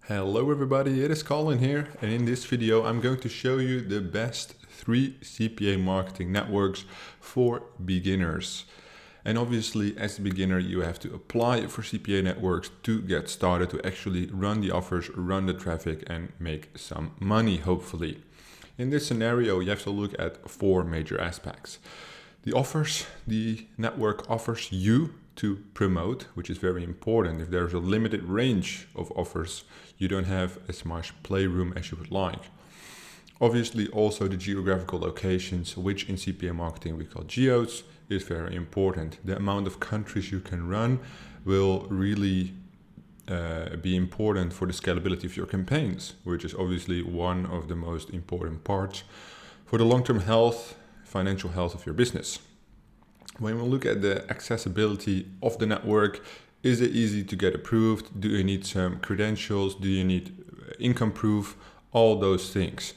Hello everybody, it is Colin here, and in this video I'm going to show you the best 3 CPA marketing networks for beginners. And obviously as a beginner you have to apply for CPA networks to get started, to actually run the offers, run the traffic and make some money hopefully. In this scenario you have to look at 4 major aspects. The offers the network offers you to promote, which is very important. If there's a limited range of offers, you don't have as much playroom as you would like. Obviously also the geographical locations, which in CPA marketing we call geos, is very important. The amount of countries you can run will really be important for the scalability of your campaigns, which is obviously one of the most important parts for the long-term health, financial health of your business. When we look at the accessibility of the network, is it easy to get approved? Do you need some credentials? Do you need income proof? All those things.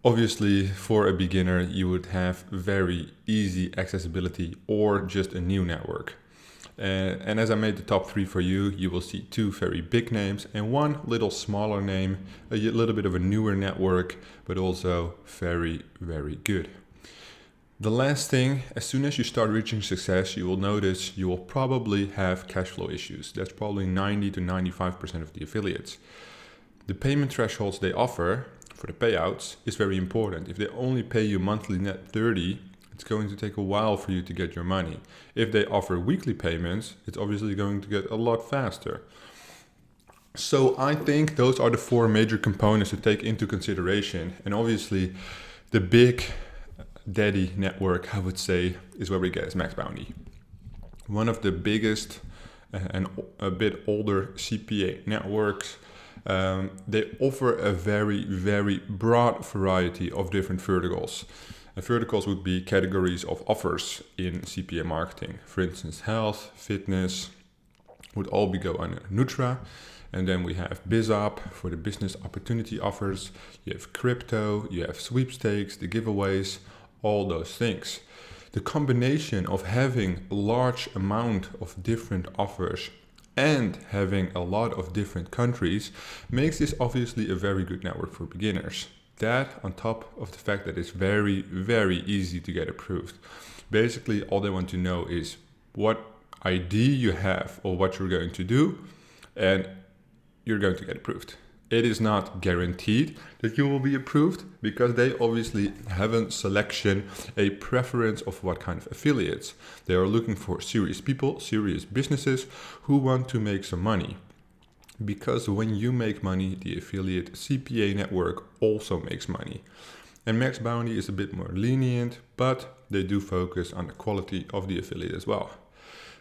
Obviously, for a beginner, you would have very easy accessibility or just a new network. And as I made the top 3 for you, you will see 2 very big names and 1 little smaller name, a little bit of a newer network, but also very, very good. The last thing, as soon as you start reaching success, you will notice you will probably have cash flow issues. That's probably 90 to 95% of the affiliates. The payment thresholds they offer for the payouts is very important. If they only pay you monthly net 30, it's going to take a while for you to get your money. If they offer weekly payments, it's obviously going to get a lot faster. So I think those are the 4 major components to take into consideration. And obviously the big daddy network, I would say, is where we get is MaxBounty. One of the biggest and a bit older CPA networks. They offer a very, very broad variety of different verticals. And verticals would be categories of offers in CPA marketing. For instance, health, fitness would all go under Nutra. And then we have BizUp for the business opportunity offers. You have crypto, you have sweepstakes, the giveaways, all those things. The combination of having a large amount of different offers and having a lot of different countries makes this obviously a very good network for beginners. That on top of the fact that it's very, very easy to get approved. Basically, all they want to know is what ID you have or what you're going to do, and you're going to get approved. It is not guaranteed that you will be approved because they obviously have a selection, a preference of what kind of affiliates. They are looking for serious people, serious businesses who want to make some money. Because when you make money, the affiliate CPA network also makes money. And MaxBounty is a bit more lenient, but they do focus on the quality of the affiliate as well.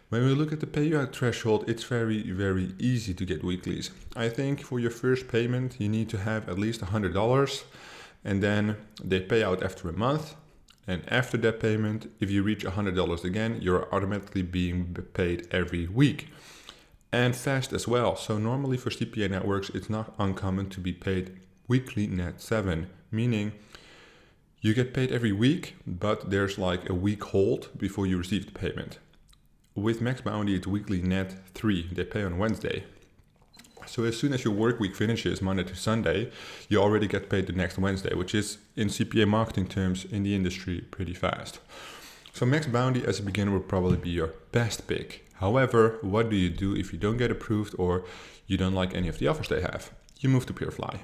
When we look at the payout threshold, it's very, very easy to get weeklies. I think for your first payment, you need to have at least $100, and then they pay out after a month. And after that payment, if you reach $100 again, you're automatically being paid every week. And fast as well. So normally for CPA networks, it's not uncommon to be paid weekly net 7, meaning you get paid every week, but there's like a week hold before you receive the payment. With MaxBounty, it's weekly net 3. They pay on Wednesday. So as soon as your work week finishes, Monday to Sunday, you already get paid the next Wednesday, which is in CPA marketing terms in the industry pretty fast. So MaxBounty as a beginner would probably be your best pick. However, what do you do if you don't get approved or you don't like any of the offers they have? You move to PeerFly.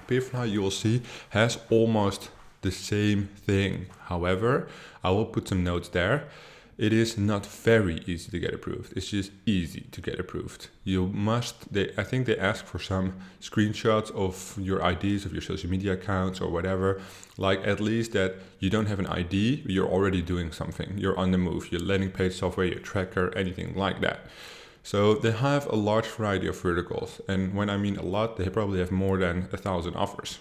PeerFly, you will see, has almost the same thing. However, I will put some notes there. It is not very easy to get approved. It's just easy to get approved. I think they ask for some screenshots of your IDs of your social media accounts or whatever. Like at least that you don't have an ID, you're already doing something. You're on the move, you're landing page software, your tracker, anything like that. So they have a large variety of verticals. And when I mean a lot, they probably have more than 1,000 offers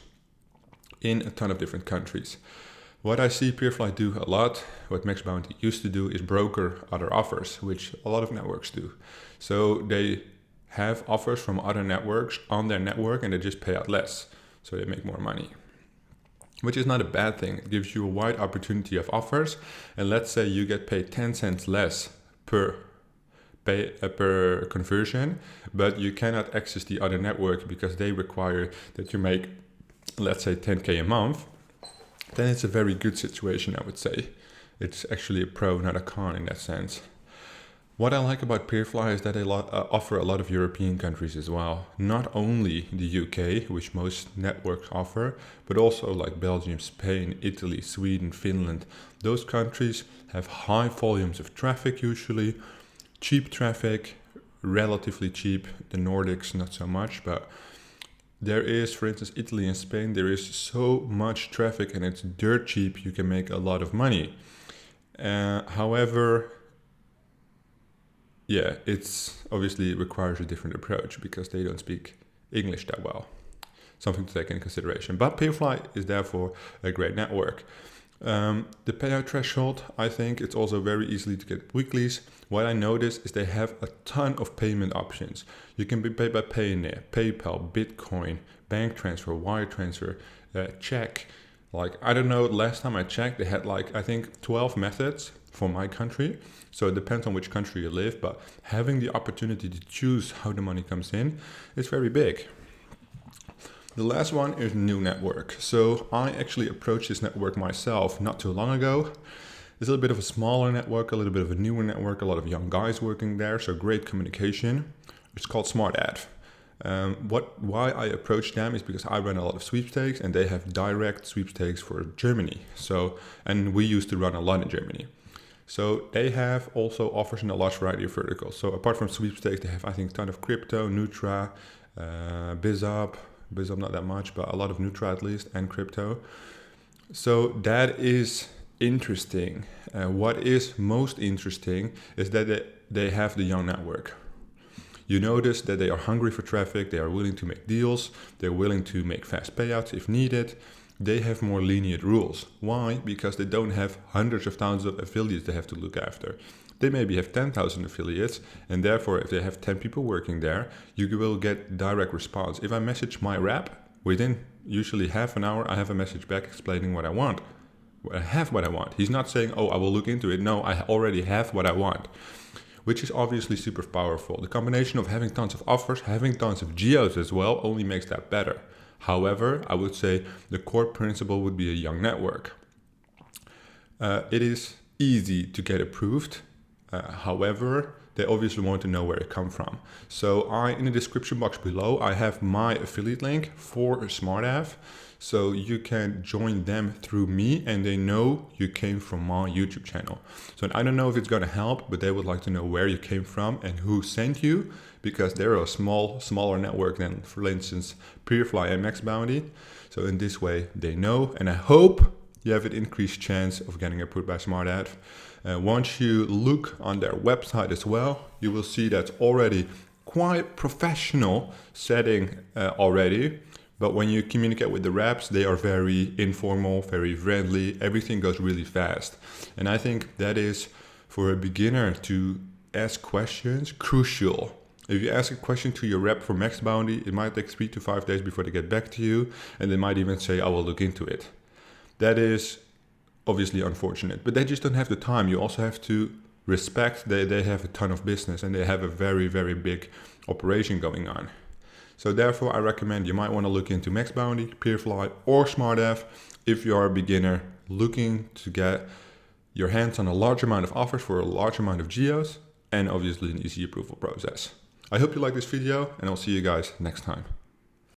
in a ton of different countries. What I see PeerFly do a lot, what MaxBounty used to do, is broker other offers, which a lot of networks do. So they have offers from other networks on their network and they just pay out less. So they make more money, which is not a bad thing. It gives you a wide opportunity of offers. And let's say you get paid 10 cents less per pay per conversion, but you cannot access the other network because they require that you make, let's say, 10K a month, then it's a very good situation, I would say. It's actually a pro, not a con in that sense. What I like about PeerFly is that they offer a lot of European countries as well. Not only the UK, which most networks offer, but also like Belgium, Spain, Italy, Sweden, Finland. Those countries have high volumes of traffic usually, cheap traffic, relatively cheap. The Nordics, not so much, but there is, for instance, Italy and Spain, there is so much traffic and it's dirt cheap, you can make a lot of money. However, yeah, it's obviously requires a different approach because they don't speak English that well. Something to take into consideration. But PeerFly is therefore a great network. The payout threshold, I think it's also very easily to get weeklies. What I noticed is they have a ton of payment options. You can be paid by Payoneer, PayPal, Bitcoin, bank transfer, wire transfer, check. Like, I don't know, last time I checked, they had like, I think 12 methods for my country. So it depends on which country you live, but having the opportunity to choose how the money comes in is very big. The last one is new network. So I actually approached this network myself not too long ago. It's a little bit of a smaller network, a little bit of a newer network, a lot of young guys working there, so great communication. It's called SmartAdv. Why I approached them is because I run a lot of sweepstakes and they have direct sweepstakes for Germany. And we used to run a lot in Germany. So they have also offers in a large variety of verticals. So apart from sweepstakes, they have, I think, a ton of crypto, Nutra, BizUp not that much, but a lot of Nutra at least, and crypto. So that is interesting. What is most interesting is that they have the young network. You notice that they are hungry for traffic, they are willing to make deals, they're willing to make fast payouts if needed. They have more lenient rules. Why? Because they don't have hundreds of thousands of affiliates they have to look after. They maybe have 10,000 affiliates, and therefore if they have 10 people working there, you will get direct response. If I message my rep, within usually half an hour, I have a message back explaining what I want. I have what I want. He's not saying, oh, I will look into it. No, I already have what I want, which is obviously super powerful. The combination of having tons of offers, having tons of geos as well, only makes that better. However, I would say the core principle would be a young network. It is easy to get approved. However, they obviously want to know where it comes from. So in the description box below, I have my affiliate link for SmartAdv. So you can join them through me and they know you came from my YouTube channel. So I don't know if it's going to help, but they would like to know where you came from and who sent you, because they're a smaller network than, for instance, PeerFly and MaxBounty. So in this way, they know, and I hope you have an increased chance of getting approved by SmartAdv. Once you look on their website as well, you will see that's already quite professional setting already. But when you communicate with the reps, they are very informal, very friendly. Everything goes really fast. And I think that is, for a beginner to ask questions, crucial. If you ask a question to your rep for MaxBounty, it might take 3 to 5 days before they get back to you. And they might even say, I will look into it. That is obviously unfortunate, but they just don't have the time. You also have to respect they have a ton of business and they have a very, very big operation going on. So therefore, I recommend you might want to look into MaxBounty, PeerFly, or SmartAdv if you are a beginner looking to get your hands on a large amount of offers for a large amount of geos and obviously an easy approval process. I hope you like this video and I'll see you guys next time.